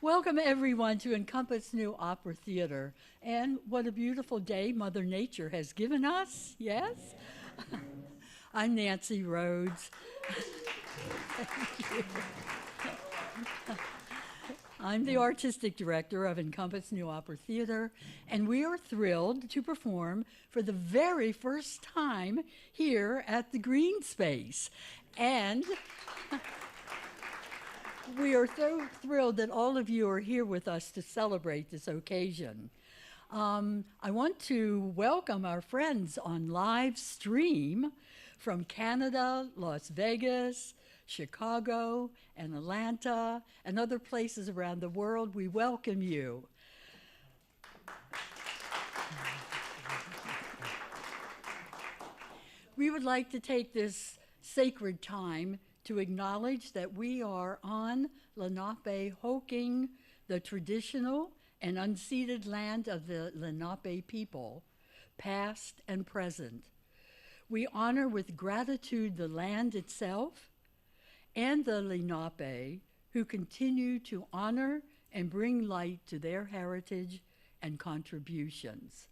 Welcome everyone to Encompass New Opera Theater. And what a beautiful day Mother Nature has given us, yes? I'm Nancy Rhodes. Thank you. I'm the artistic director of Encompass New Opera Theater, and we are thrilled to perform for the very first time here at the Green Space. And we are so thrilled that all of you are here with us to celebrate this occasion. I want to welcome our friends on live stream from Canada, Las Vegas, Chicago, and Atlanta, and other places around the world. We welcome you. We would like to take this sacred time to acknowledge that we are on Lenape-Hoking, the traditional and unceded land of the Lenape people, past and present. We honor with gratitude the land itself and the Lenape, who continue to honor and bring light to their heritage and contributions.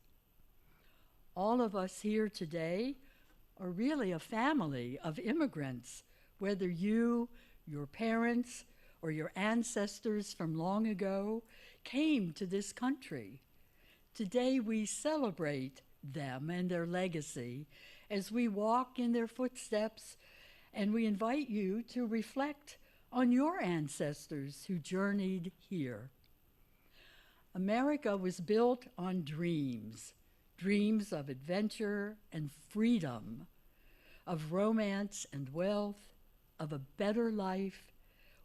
All of us here today are really a family of immigrants, whether you, your parents, or your ancestors from long ago came to this country. Today we celebrate them and their legacy as we walk in their footsteps, and we invite you to reflect on your ancestors who journeyed here. America was built on dreams, dreams of adventure and freedom, of romance and wealth, of a better life,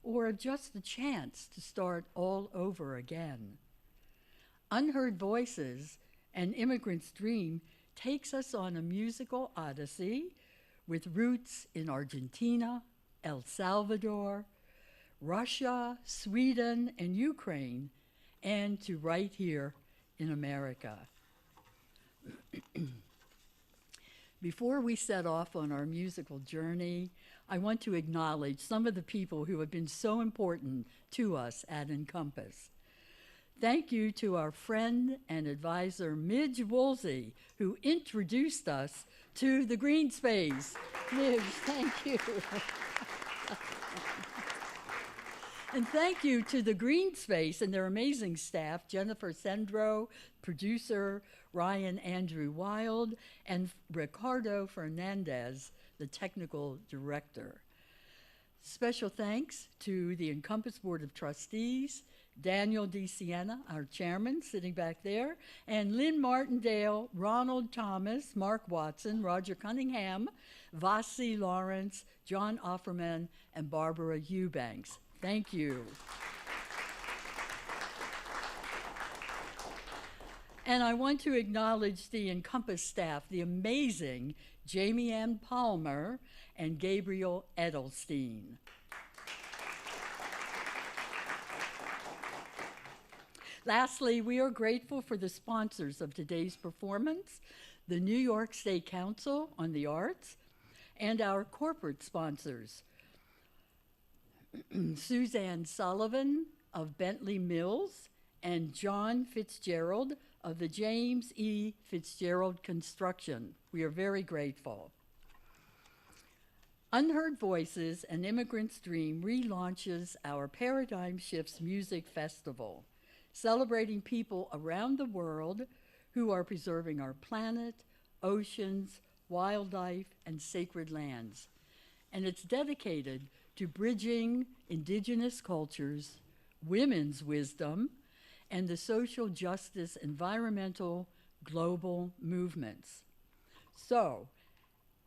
or just a chance to start all over again. Unheard Voices, an immigrant's dream, takes us on a musical odyssey with roots in Argentina, El Salvador, Russia, Sweden, and Ukraine, and to right here in America. Before we set off on our musical journey, I want to acknowledge some of the people who have been so important to us at Encompass. Thank you to our friend and advisor, Midge Woolsey, who introduced us to the Green Space. Midge, thank you. And thank you to the Green Space and their amazing staff, Jennifer Sendro, producer, Ryan Andrew Wild, and Ricardo Fernandez, the technical director. Special thanks to the Encompass Board of Trustees, Daniel D. Siena, our chairman, sitting back there, and Lynn Martindale, Ronald Thomas, Mark Watson, Roger Cunningham, Vasi Lawrence, John Offerman, and Barbara Eubanks. Thank you. And I want to acknowledge the Encompass staff, the amazing Jamie Ann Palmer and Gabriel Edelstein. Lastly, we are grateful for the sponsors of today's performance, the New York State Council on the Arts, and our corporate sponsors, Suzanne Sullivan of Bentley Mills and John Fitzgerald of the James E. Fitzgerald Construction. We are very grateful. Unheard Voices, an Immigrant's Dream relaunches our Paradigm Shifts Music Festival, celebrating people around the world who are preserving our planet, oceans, wildlife, and sacred lands. And it's dedicated to bridging indigenous cultures, women's wisdom, and the social justice, environmental, global movements. So,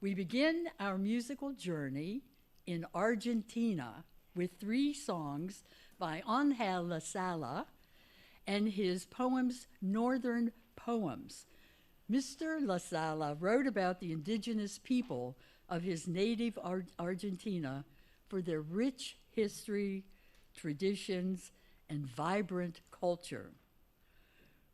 we begin our musical journey in Argentina with 3 songs by Ángel La Sala and his poems, Northern Poems. Mr. La Sala wrote about the indigenous people of his native Argentina for their rich history, traditions, and vibrant culture.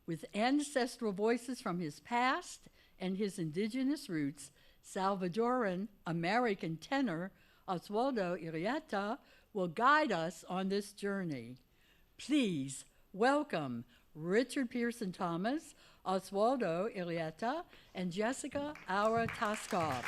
With ancestral voices from his past and his indigenous roots, Salvadoran American tenor Oswaldo Iraheta will guide us on this journey. Please welcome Richard Pearson Thomas, Oswaldo Iraheta, and Jessica Aura-Taskov.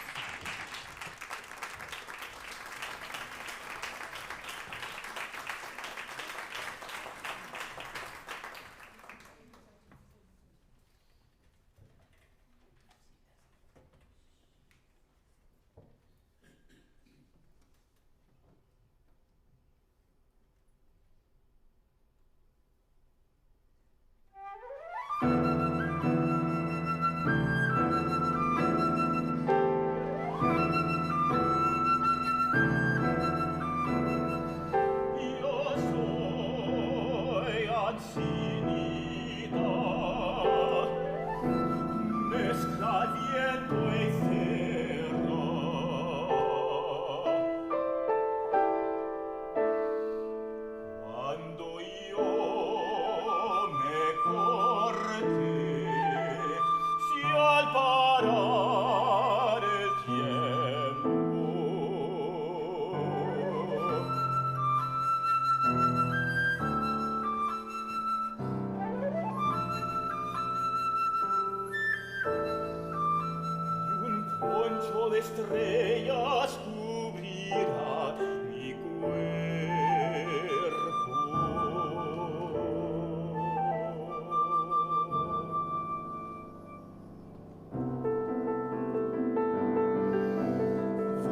Estrellas cubrirá mi cuerpo.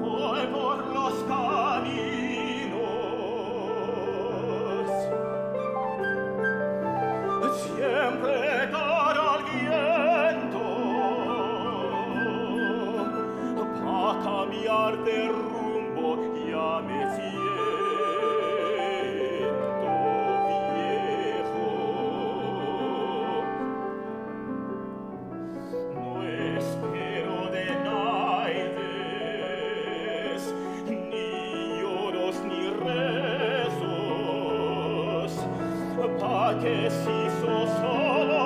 Voy por los caminos, siempre cara al viento, cambiar de rumbo, ya me siento viejo. No espero de naides, ni lloros ni rezos, pa' que se hizo solo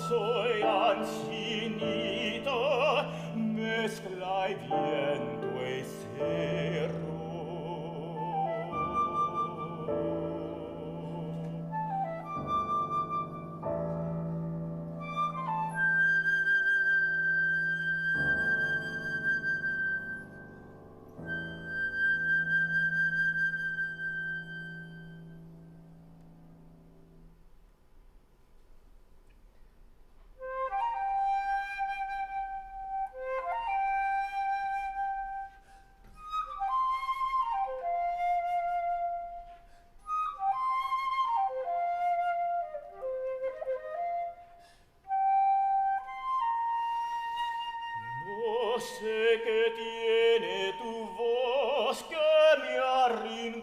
soy ancinita, mezcla y viento y cerro. Sé que tiene tu voz que me arrincona.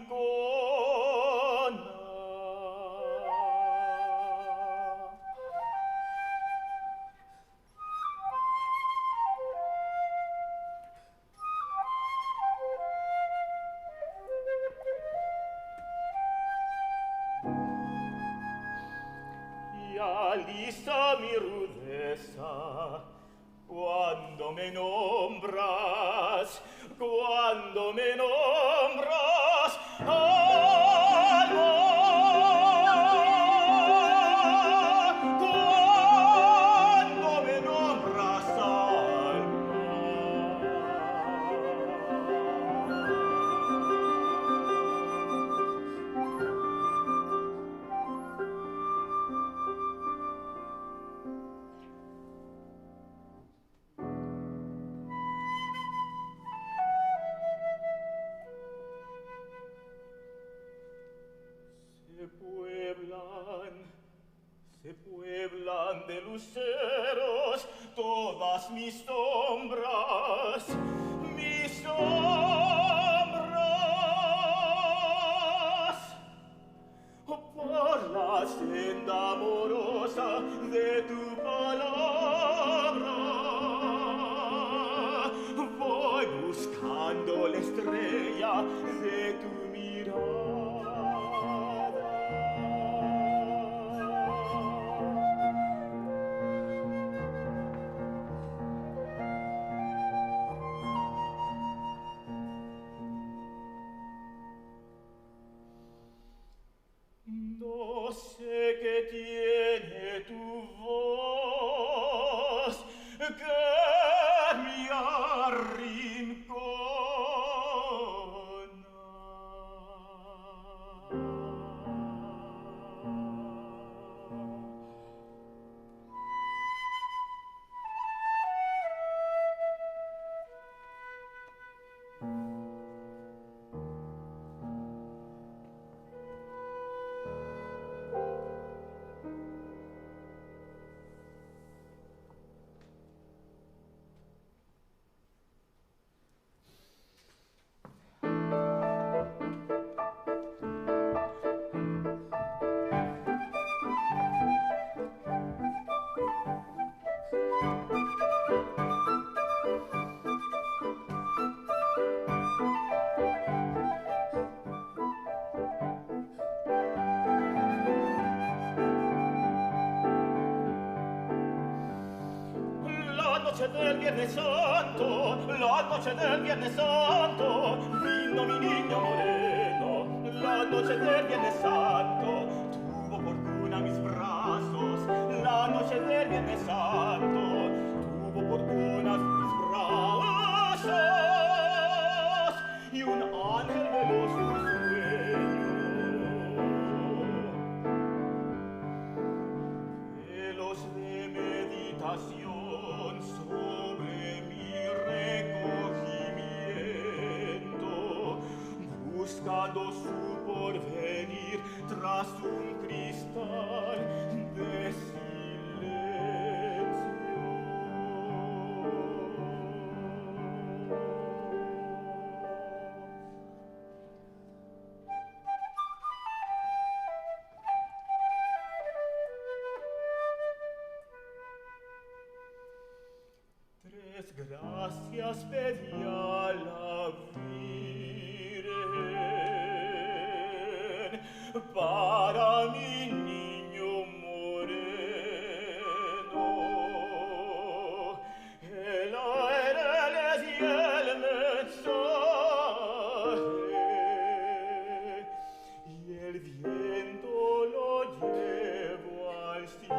Y alisa mi rudeza cuando me nombras, alma, cuando me nombras, alma. se pueblan de luceros todas mis sombras, por la senda amorosa de tu palabra. Voy buscando la estrella de tu mirada. No sé qué tiene tu voz que me arrincona. Del Viernes Santo, la noche del Viernes Santo, vino mi niño moreno. La noche del Viernes Santo, tuvo fortuna mis brazos. La noche del Viernes Santo, tuvo fortuna mis brazos. Y un ángel veló su sueño. Velos de meditación sobre mi recogimiento, buscando su porvenir tras un cristal de silencio. Gracias pedí a la Virgen para mi niño moreno. El aire y el mensaje y el viento lo llevo al cielo.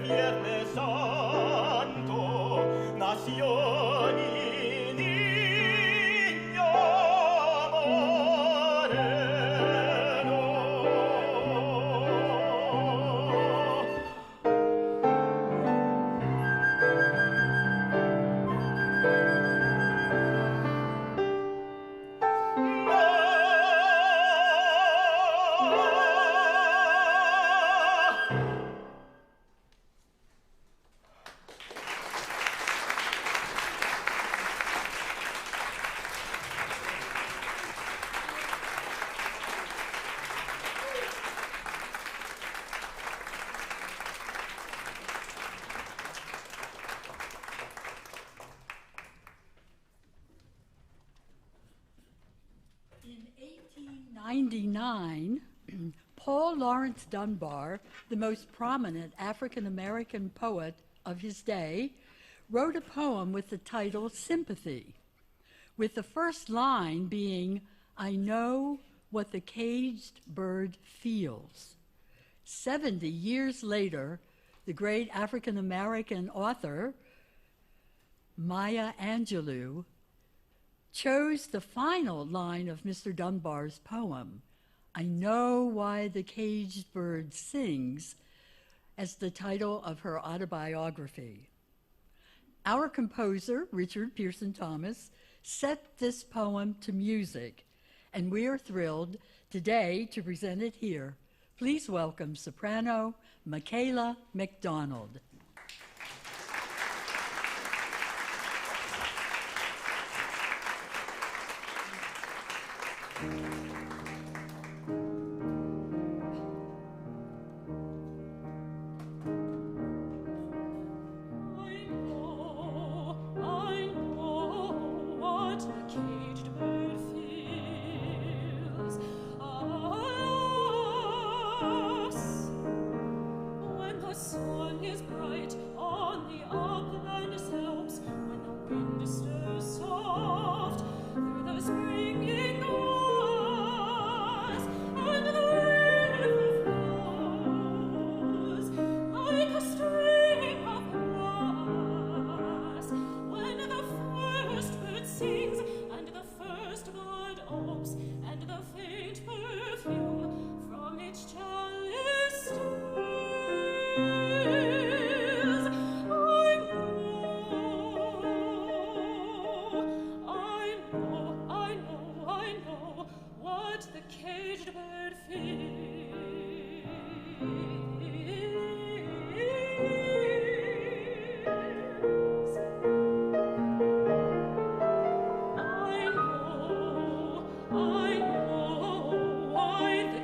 Viernes Santo nació mi niño moreno. In 1899, Paul Laurence Dunbar, the most prominent African-American poet of his day, wrote a poem with the title Sympathy, with the first line being, "I know what the caged bird feels." 70 years later, the great African-American author, Maya Angelou, chose the final line of Mr. Dunbar's poem, "I Know Why the Caged Bird Sings," as the title of her autobiography. Our composer, Richard Pearson Thomas, set this poem to music, and we are thrilled today to present it here. Please welcome Soprano MaKayla McDonald.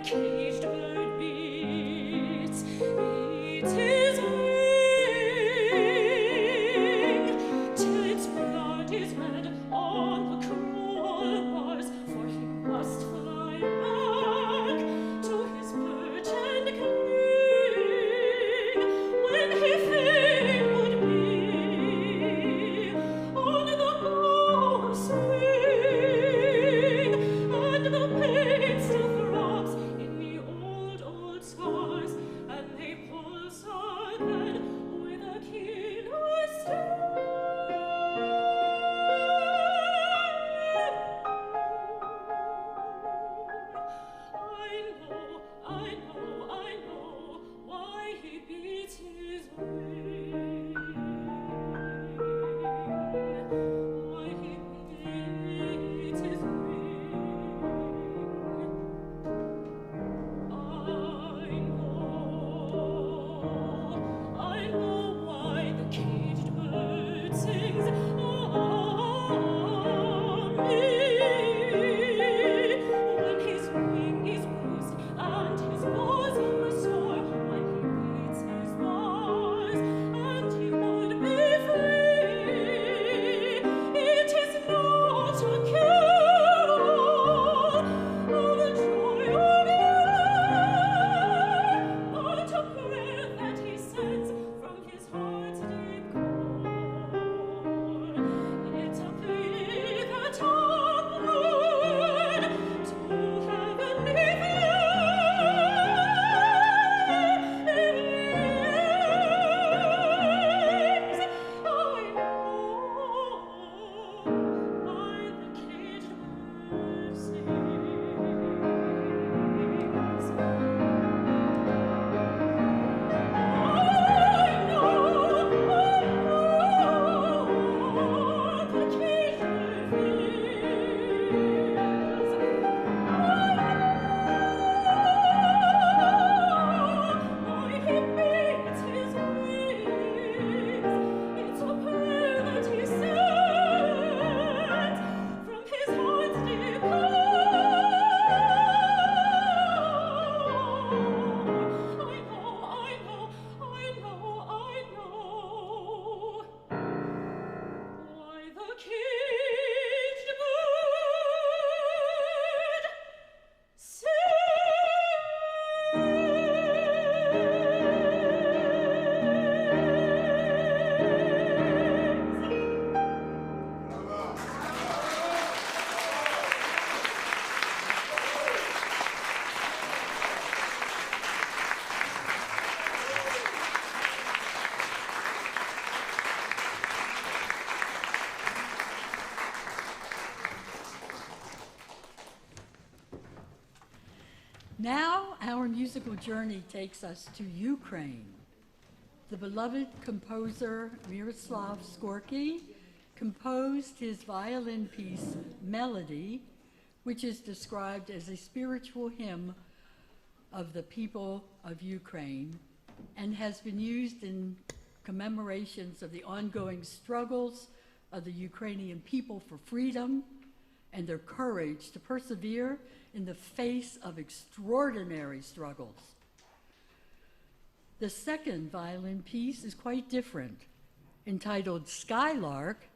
Caged bird beats, eating our musical journey takes us to Ukraine. The beloved composer Myroslav Skoryk composed his violin piece, Melody, which is described as a spiritual hymn of the people of Ukraine and has been used in commemorations of the ongoing struggles of the Ukrainian people for freedom and their courage to persevere in the face of extraordinary struggles. The second violin piece is quite different. Entitled Skylark,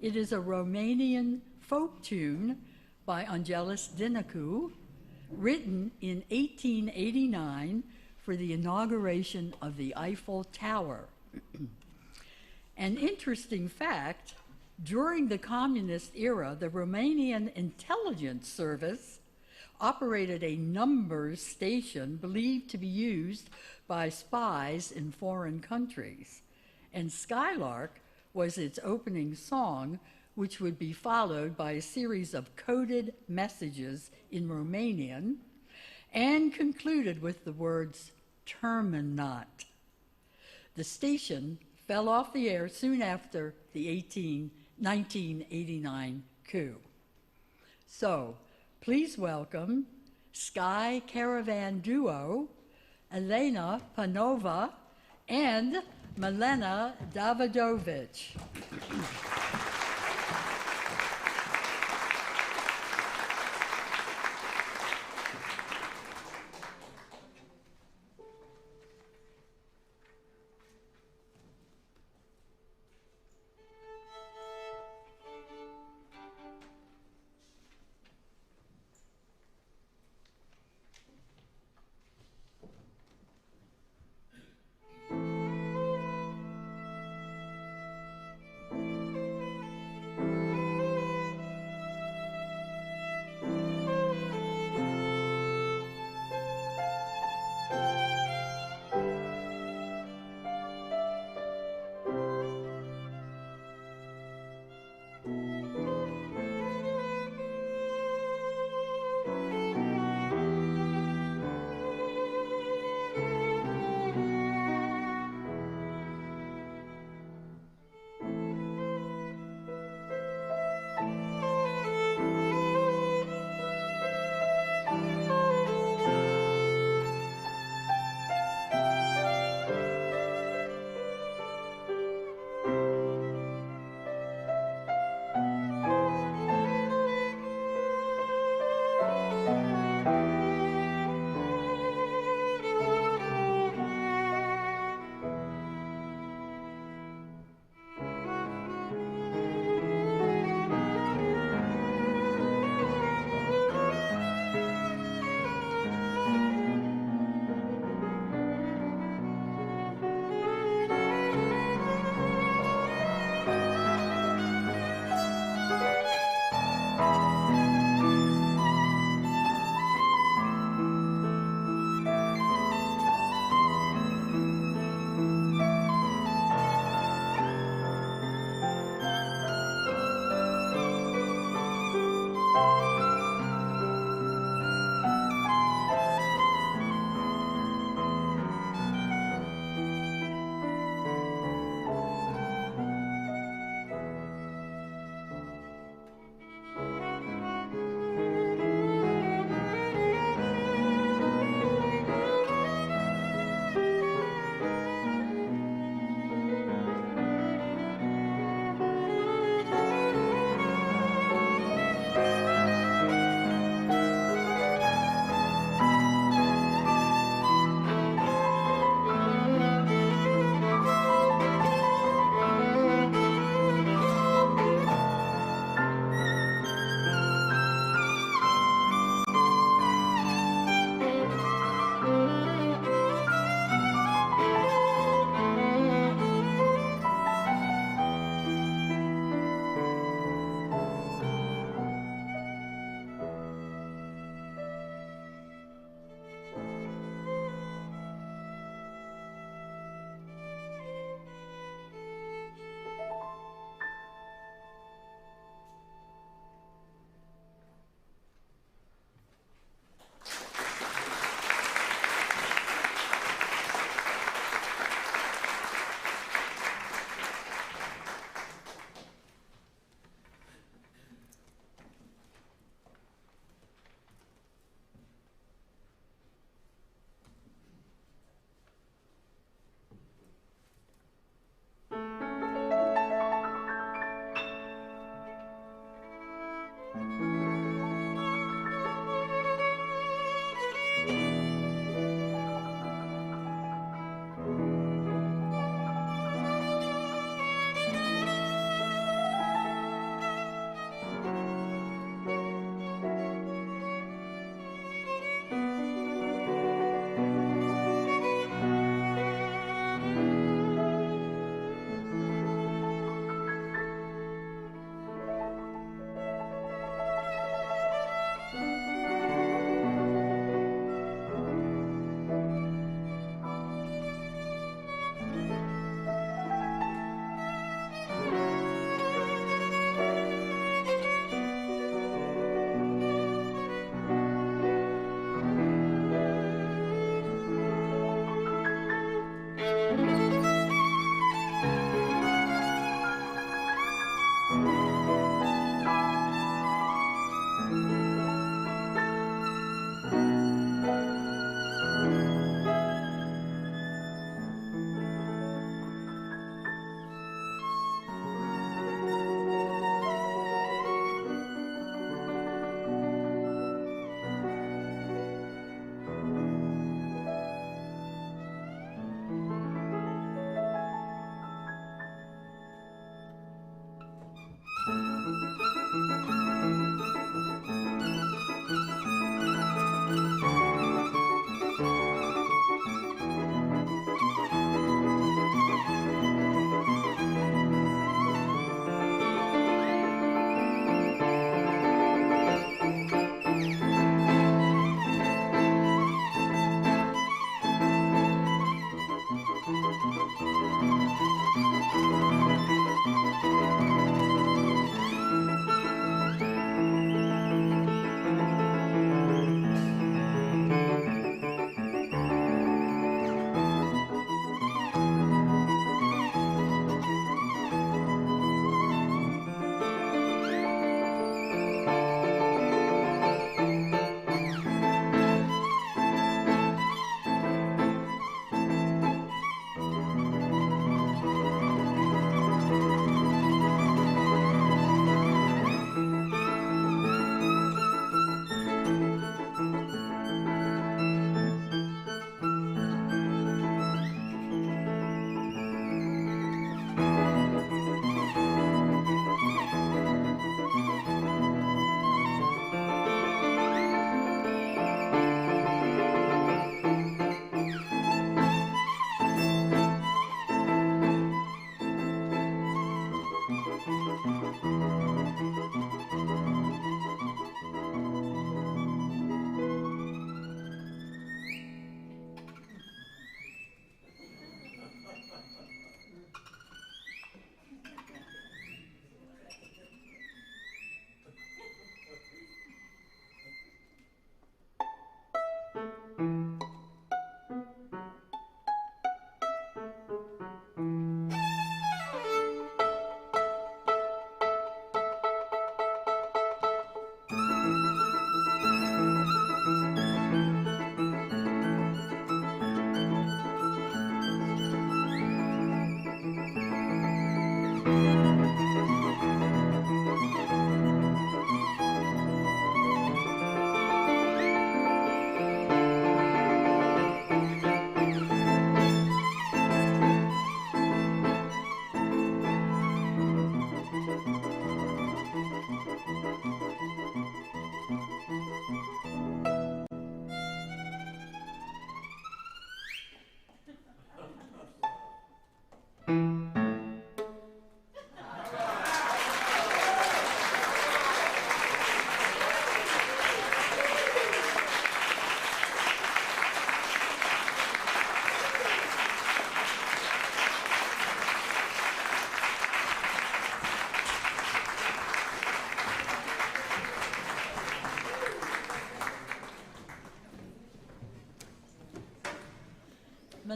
it is a Romanian folk tune by Angelis Dinacu, written in 1889 for the inauguration of the Eiffel Tower. An interesting fact, during the communist era, the Romanian intelligence service operated a numbers station believed to be used by spies in foreign countries. And Skylark was its opening song, which would be followed by a series of coded messages in Romanian and concluded with the words, "Terminat." The station fell off the air soon after the 1989 coup. So, please welcome Sky Caravan duo, Elena Panova and Milena Dawidowicz.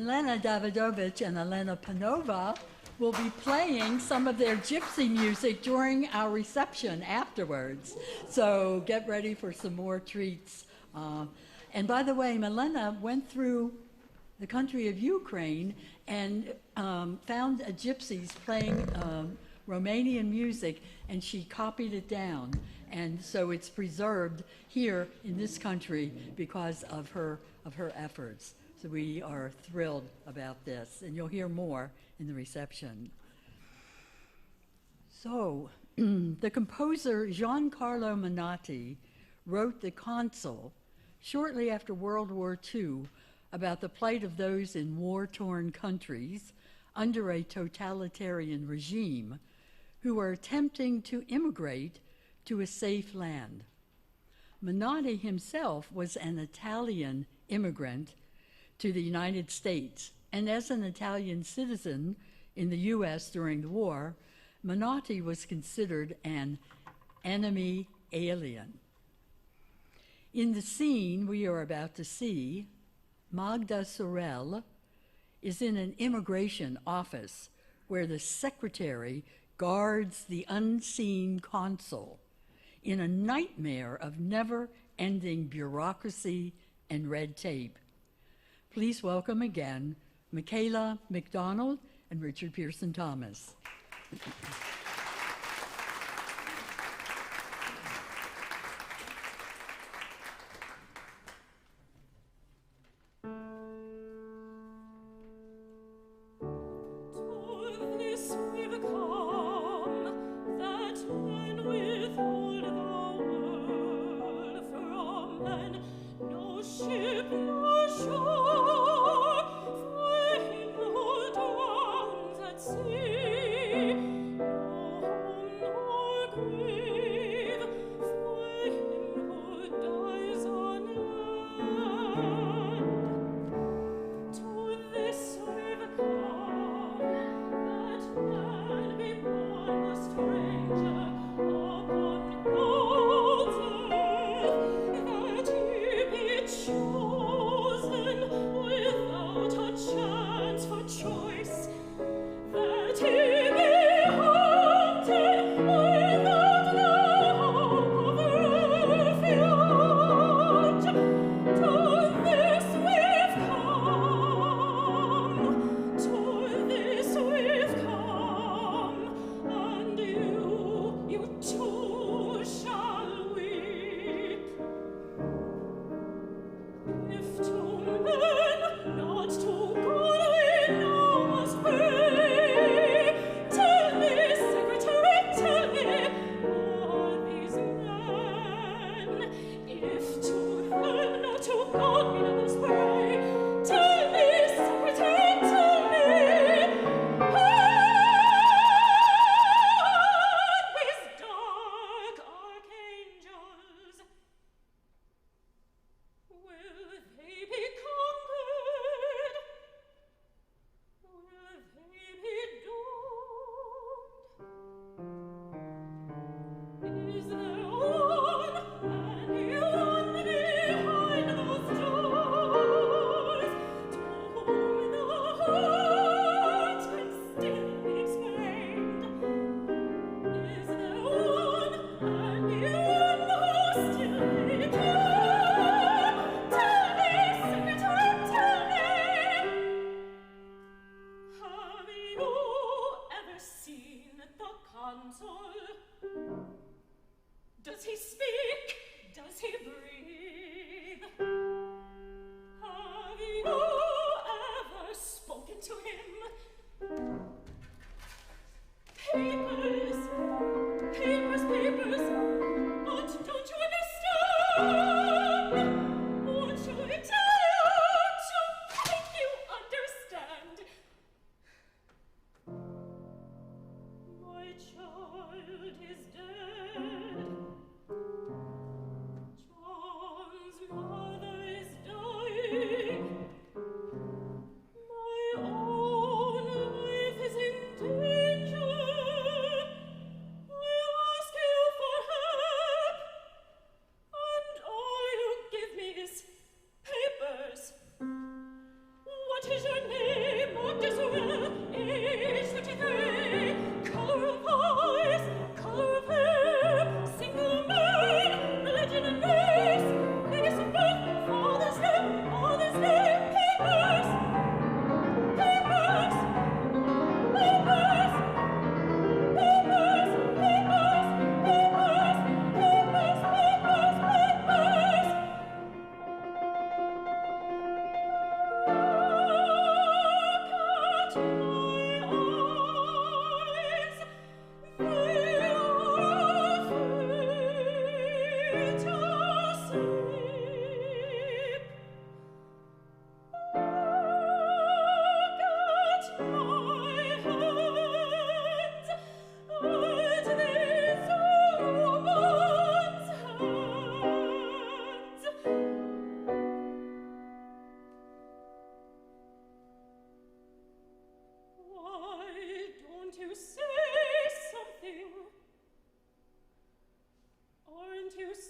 Milena Dawidowicz and Elena Panova will be playing some of their gypsy music during our reception afterwards. So get ready for some more treats. And by the way, Milena went through the country of Ukraine and found gypsies playing Romanian music, and she copied it down. And so it's preserved here in this country because of her efforts. So we are thrilled about this, and you'll hear more in the reception. So the composer Giancarlo Menotti wrote the Consul shortly after World War II about the plight of those in war-torn countries under a totalitarian regime who are attempting to immigrate to a safe land. Menotti himself was an Italian immigrant to the United States, and as an Italian citizen in the U.S. during the war, Menotti was considered an enemy alien. In the scene we are about to see, Magda Sorel is in an immigration office where the secretary guards the unseen consul in a nightmare of never-ending bureaucracy and red tape. Please welcome again MaKayla McDonald and Richard Pearson Thomas. My own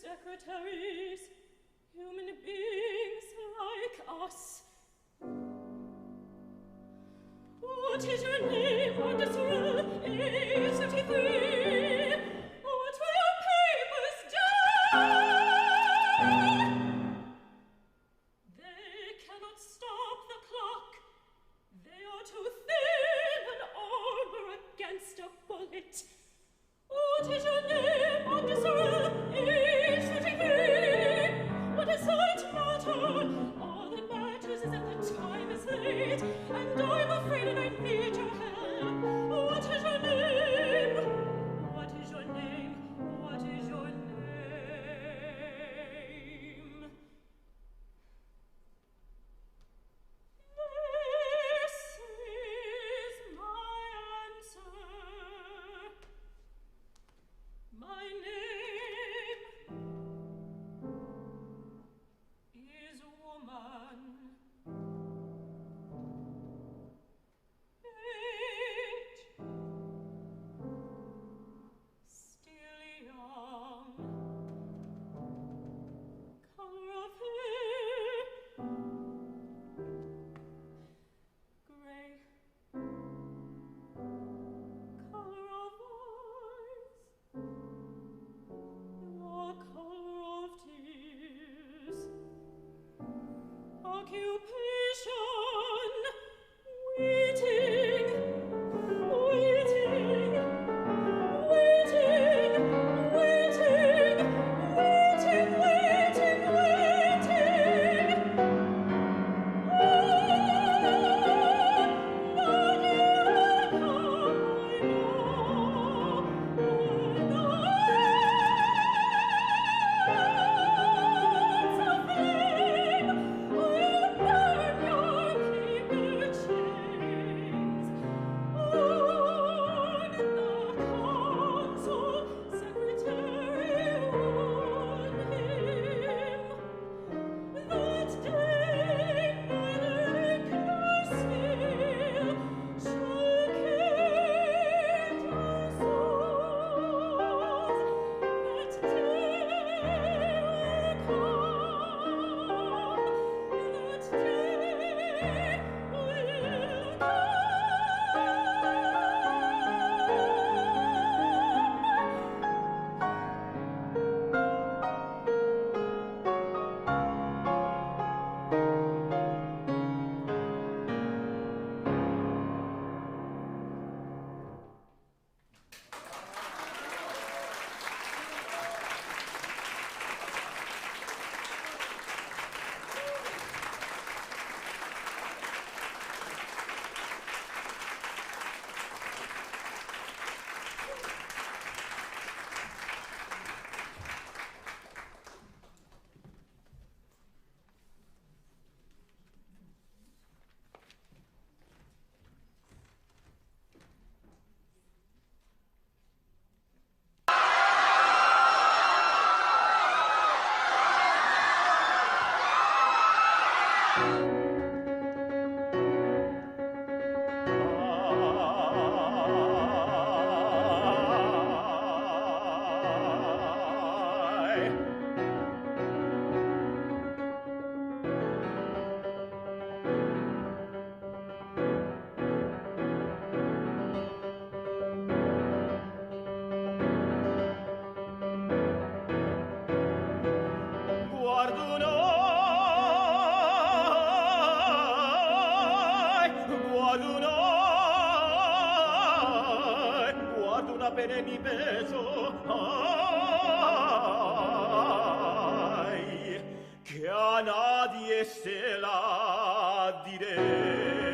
Secretaries, human beings like us. What is your name, Odysseus? Age 33. What will your papers do? They cannot stop the clock. They are too thin an armor against a bullet. What is your name, Odysseus? What does that matter? All that matters is that the time is late, and I'm afraid that I need your help. What is your name? What is your name? What is your name? This is my answer. My name is woman. Age still young. Color of hair gray. Color of eyes the color of tears. Occupation, waiting, waiting, waiting, waiting, waiting, waiting, waiting. bene mi peso, ai, che a nadie se la direi.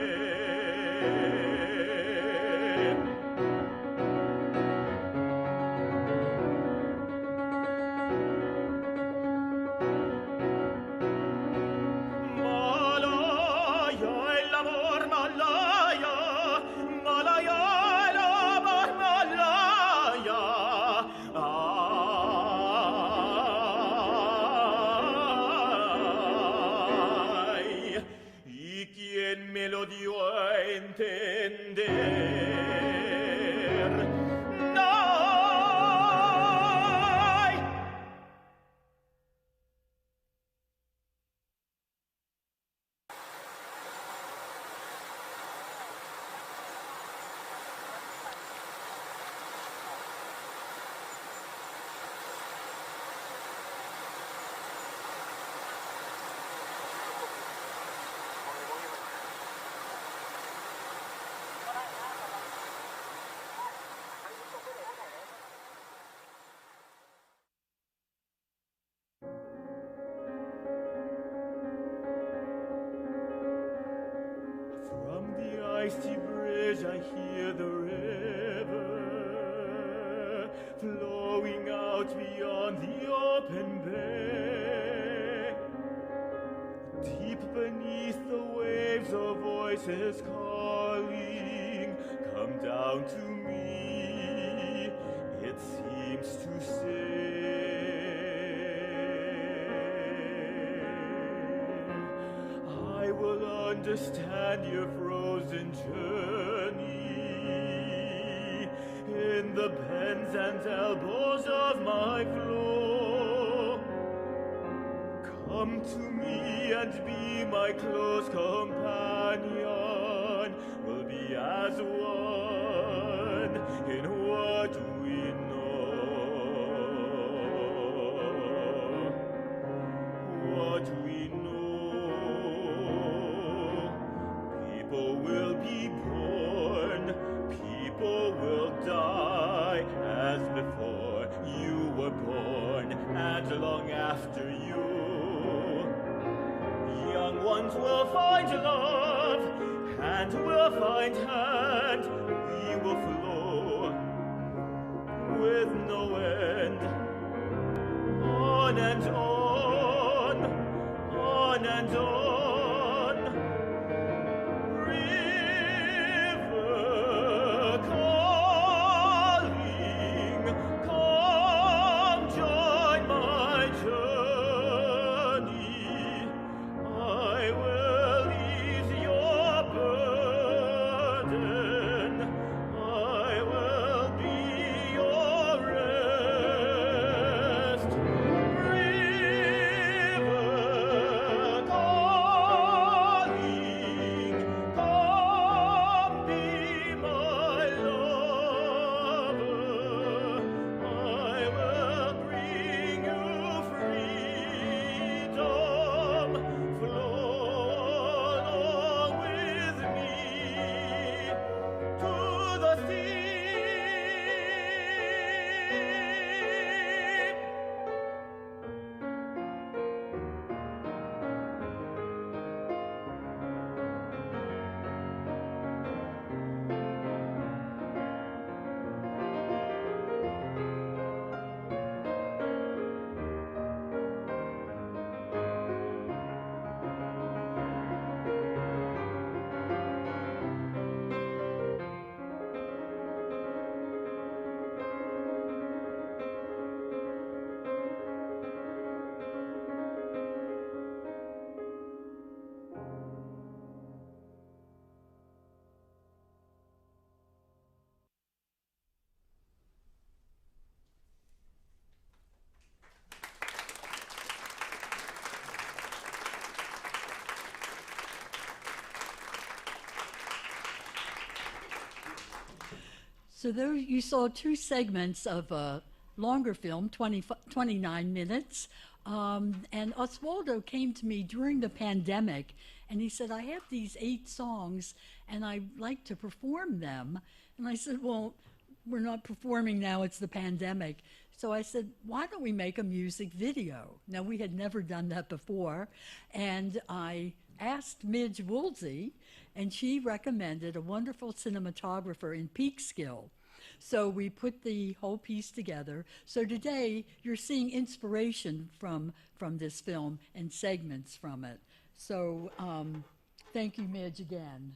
icy bridge I hear the river flowing out beyond the open bay. Deep beneath the waves of voices calling, come down to me, it seems to say. I will understand your frozen journey in the bends and elbows of my flow. Come to me and be my close companion. We'll be as one in what we know. What we know. People will be born, people will die, as before you were born, and long after you. Young ones will find love, hand will find hand, we will flow with no end. On and on, on and on. So there you saw two segments of a longer film, 29 minutes. And Oswaldo came to me during the pandemic, and he said, I have these 8 songs, and I'd like to perform them. And I said, well, we're not performing now, it's the pandemic. So I said, why don't we make a music video? Now, we had never done that before, and I asked Midge Woolsey, and she recommended a wonderful cinematographer in Peekskill. So we put the whole piece together. So today you're seeing inspiration from this film and segments from it. So thank you, Midge, again.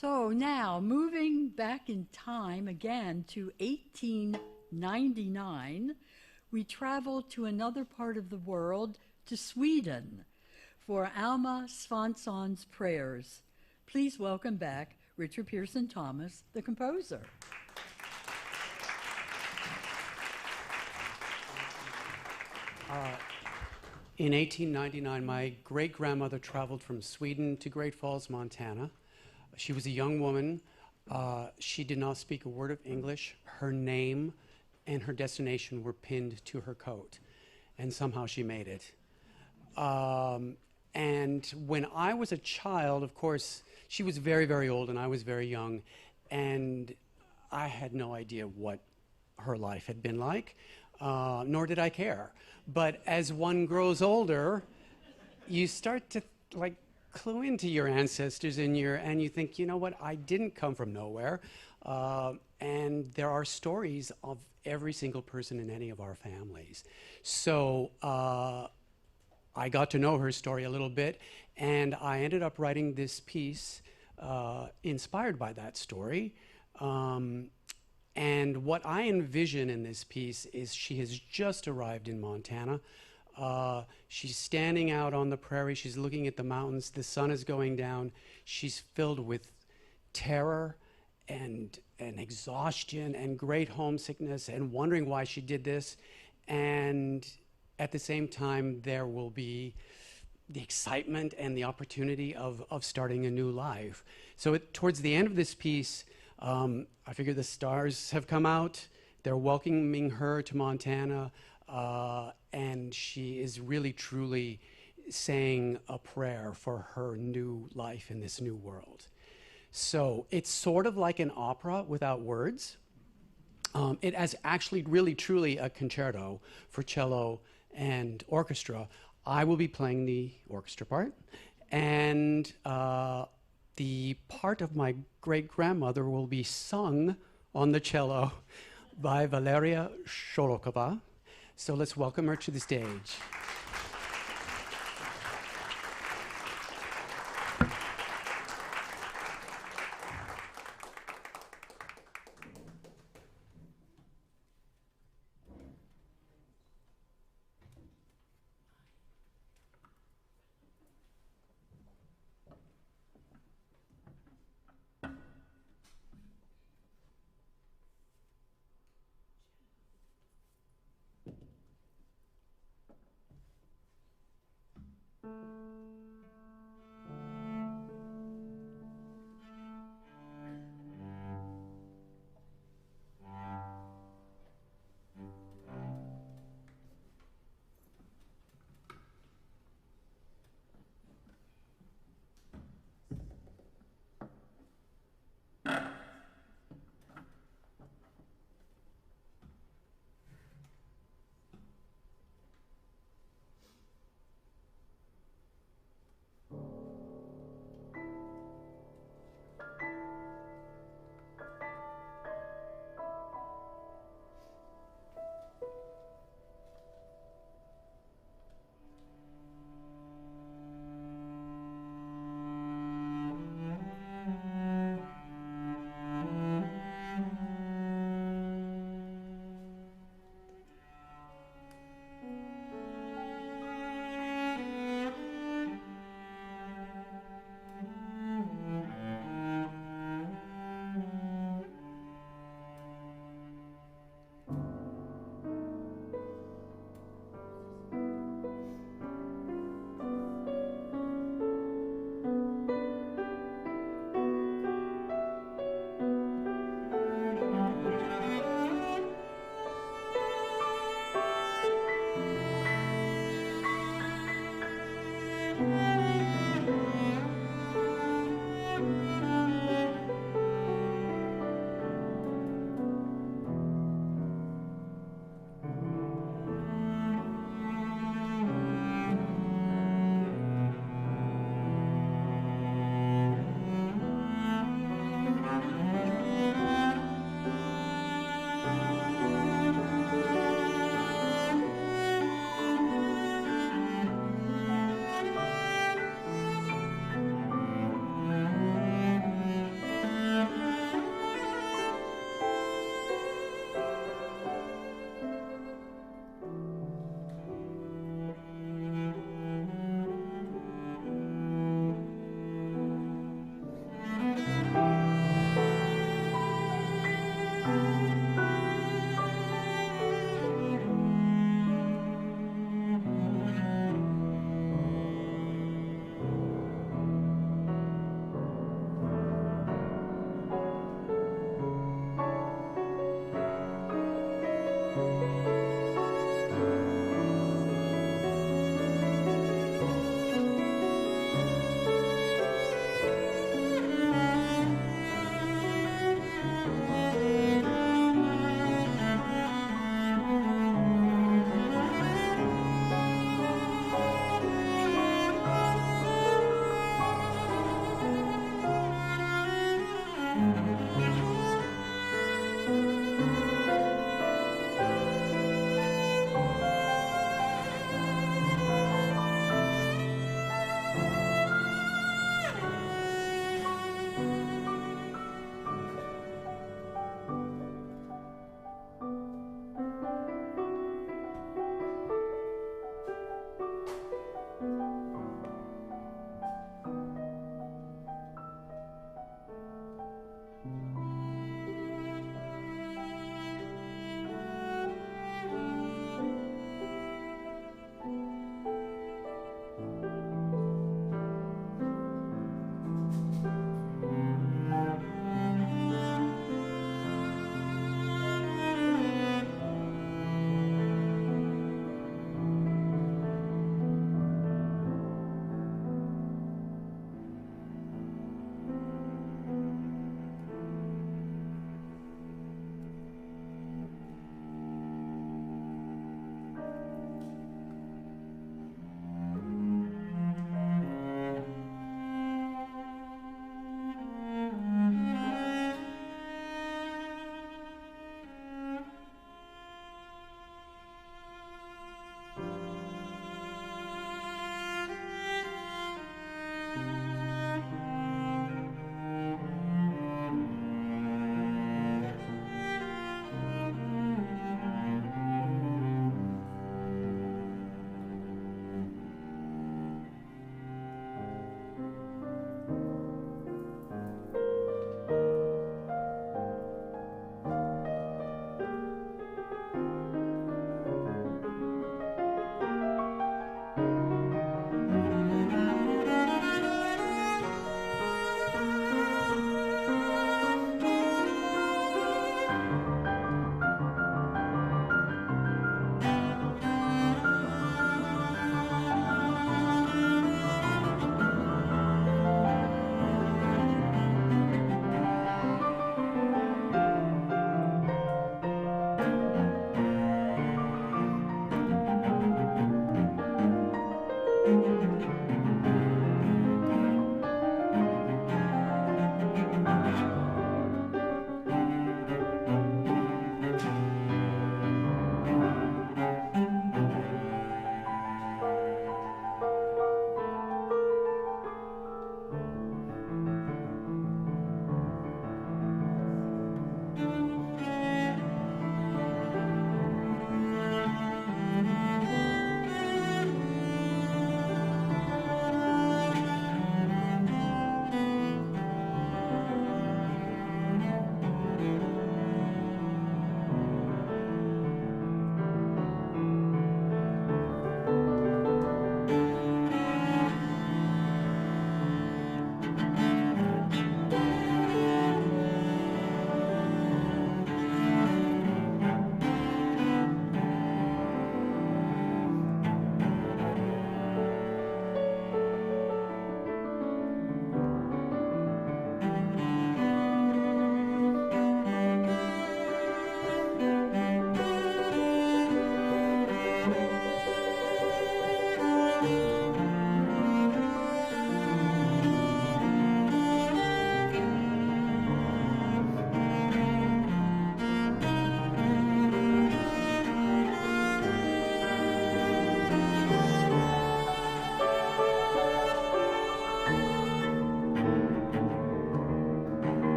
So now, moving back in time again to 1899, we travel to another part of the world, to Sweden, for Alma Svansson's prayers. Please welcome back Richard Pearson Thomas, the composer. In 1899, my great-grandmother traveled from Sweden to Great Falls, Montana. She was a young woman. She did not speak a word of English. Her name and her destination were pinned to her coat, and somehow she made it. And when I was a child, of course, she was very, very old, and I was very young, and I had no idea what her life had been like, nor did I care. But as one grows older, you start to clue into your ancestors and you think, you know what, I didn't come from nowhere. And there are stories of every single person in any of our families. So I got to know her story a little bit, and I ended up writing this piece inspired by that story. And what I envision in this piece is she has just arrived in Montana. She's standing out on the prairie. She's looking at the mountains. The sun is going down. She's filled with terror and exhaustion and great homesickness and wondering why she did this. And at the same time, there will be the excitement and the opportunity of starting a new life. So towards the end of this piece, I figure the stars have come out. They're welcoming her to Montana. And she is really, truly saying a prayer for her new life in this new world. So it's sort of like an opera without words. It has actually really, truly a concerto for cello and orchestra. I will be playing the orchestra part, and the part of my great-grandmother will be sung on the cello by Valeriya Sholokhova. So let's welcome her to the stage.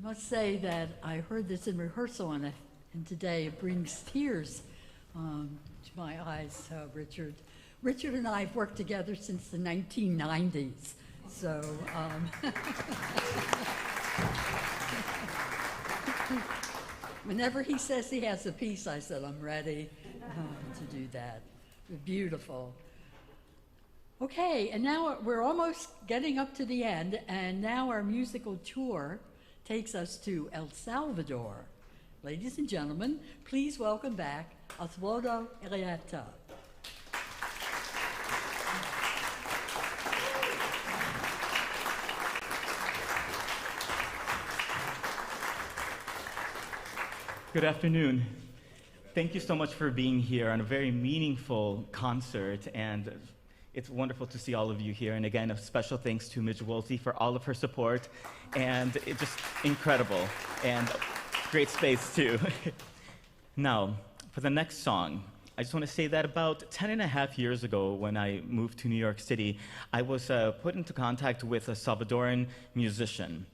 must say that I heard this in rehearsal, and today it brings tears to my eyes, Richard. Richard and I have worked together since the 1990s, so whenever he says he has a piece, I said, I'm ready to do that. Beautiful. Okay, and now we're almost getting up to the end, and now our musical tour takes us to El Salvador. Ladies and gentlemen, please welcome back Oswaldo Iraheta. Good afternoon. Thank you so much for being here on a very meaningful concert, and it's wonderful to see all of you here. And again, a special thanks to Ms. Wolsey for all of her support, and it's just incredible, and great space too. Now, for the next song, I just want to say that about 10 and a half years ago, when I moved to New York City, I was put into contact with a Salvadoran musician.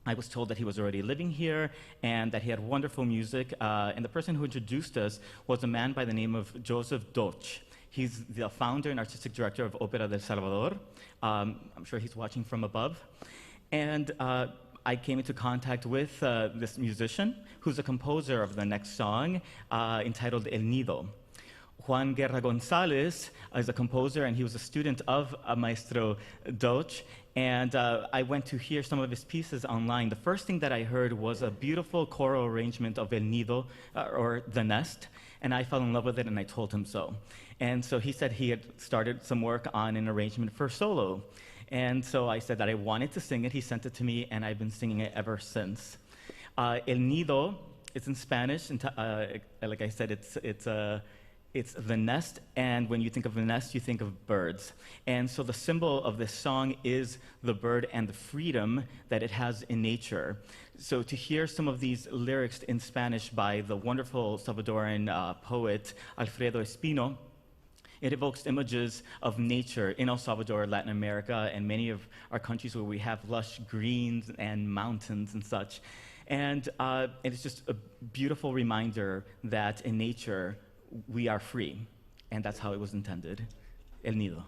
I was told that he was already living here and that he had wonderful music, and the person who introduced us was a man by the name of Joseph Doch. He's the founder and artistic director of Ópera del Salvador. I'm sure he's watching from above. And I came into contact with this musician, who's a composer of the next song, entitled El Nido. Juan Guerra Gonzalez is a composer, and he was a student of Maestro Doch. And I went to hear some of his pieces online. The first thing that I heard was a beautiful choral arrangement of El Nido, or The Nest, and I fell in love with it, and I told him so. And so he said he had started some work on an arrangement for solo. And so I said that I wanted to sing it. He sent it to me, and I've been singing it ever since. El Nido, it's in Spanish, and like I said, it's the nest, and when you think of the nest, you think of birds. And so the symbol of this song is the bird and the freedom that it has in nature. So to hear some of these lyrics in Spanish by the wonderful Salvadoran poet Alfredo Espino, it evokes images of nature in El Salvador, Latin America, and many of our countries where we have lush greens and mountains and such. And it's just a beautiful reminder that in nature, we are free, and that's how it was intended. El Nido.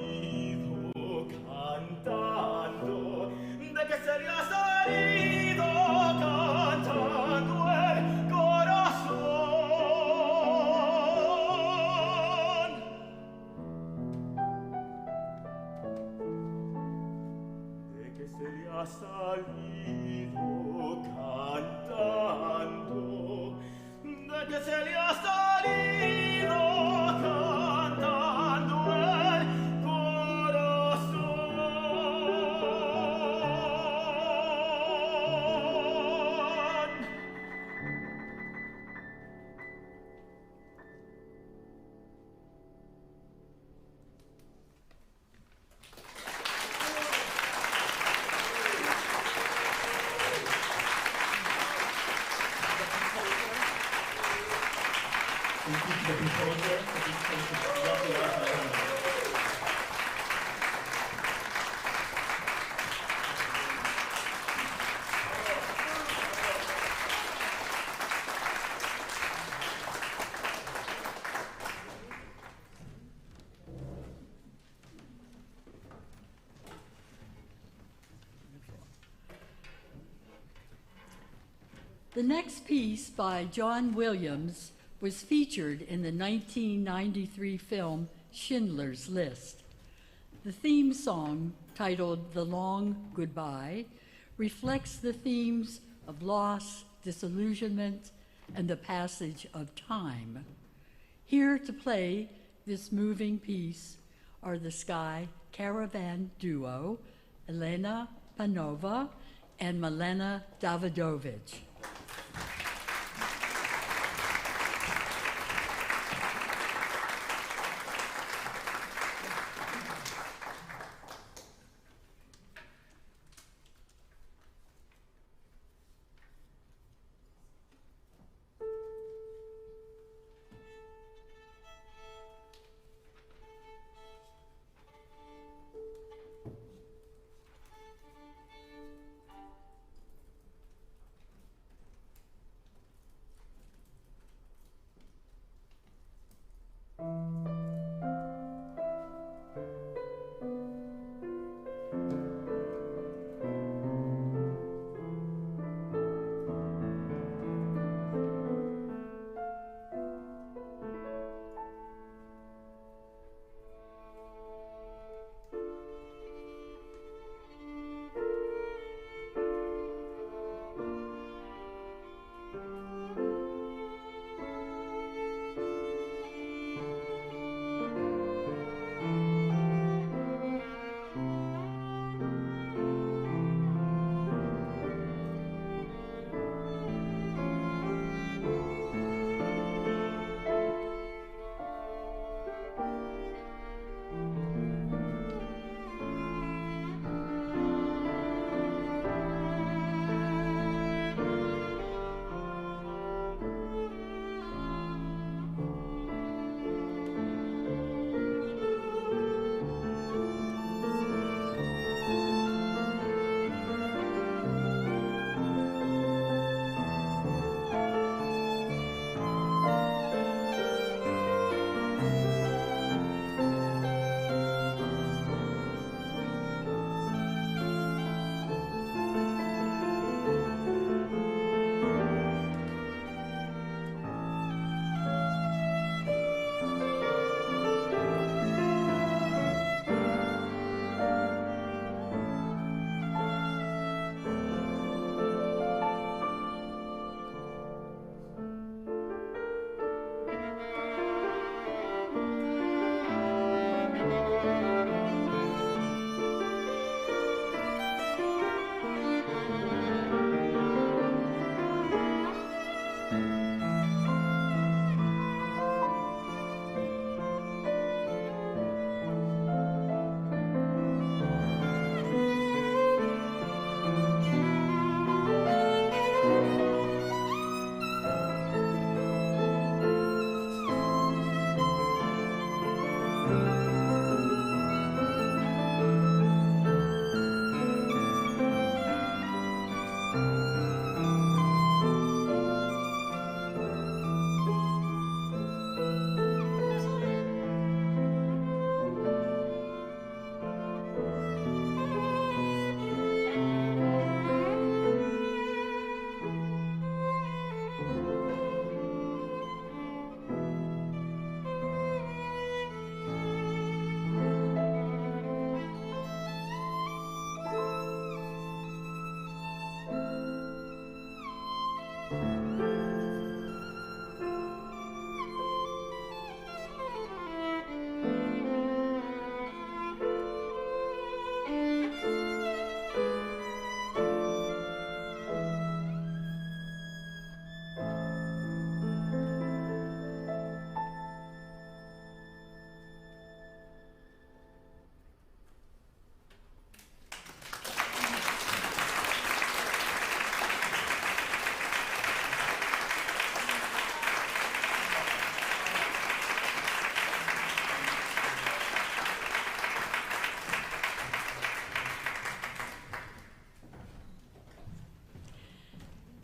salido cantando, de que sería salido cantando el corazón. De que sería salido cantando, de que sería salido cantando el corazón. The next piece by John Williams was featured in the 1993 film Schindler's List. The theme song, titled The Long Goodbye, reflects the themes of loss, disillusionment, and the passage of time. Here to play this moving piece are the Sky Caravan duo, Elena Panova and Milena Dawidowicz.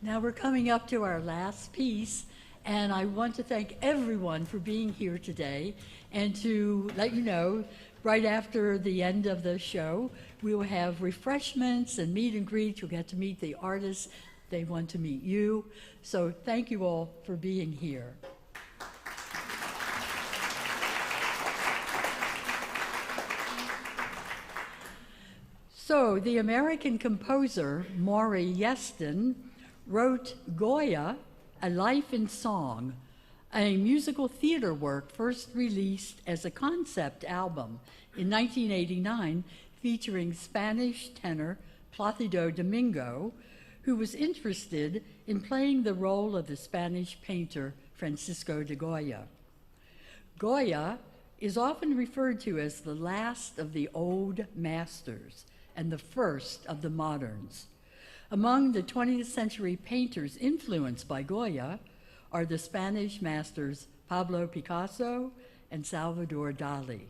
Now we're coming up to our last piece, and I want to thank everyone for being here today, and to let you know, right after the end of the show, we will have refreshments and meet and greet. You'll get to meet the artists. They want to meet you. So thank you all for being here. So the American composer Maury Yeston wrote Goya, A Life in Song, a musical theater work first released as a concept album in 1989, featuring Spanish tenor Plácido Domingo, who was interested in playing the role of the Spanish painter Francisco de Goya. Goya is often referred to as the last of the old masters and the first of the moderns. Among the 20th century painters influenced by Goya are the Spanish masters Pablo Picasso and Salvador Dali.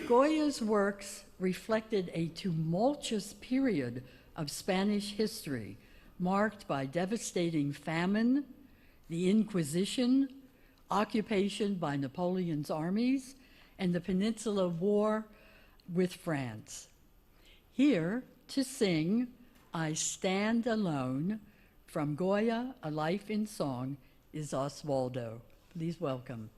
Goya's works reflected a tumultuous period of Spanish history marked by devastating famine, the Inquisition, occupation by Napoleon's armies, and the Peninsula War with France. Here to sing I Stand Alone from Goya, A Life in Song, is Oswaldo. Please welcome.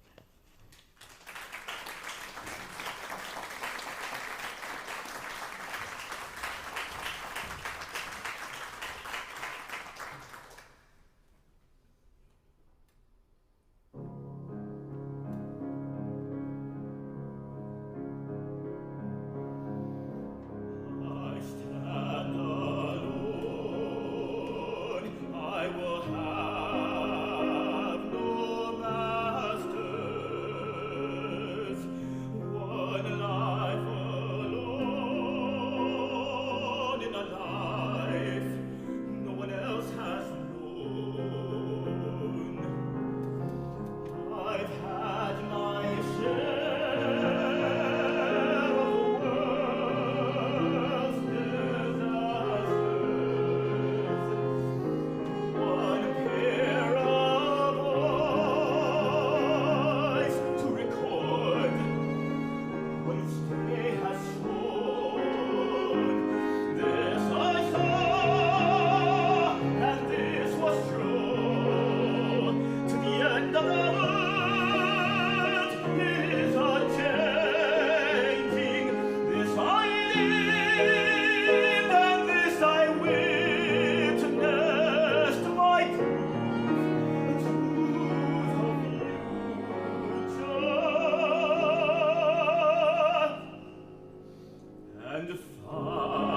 and far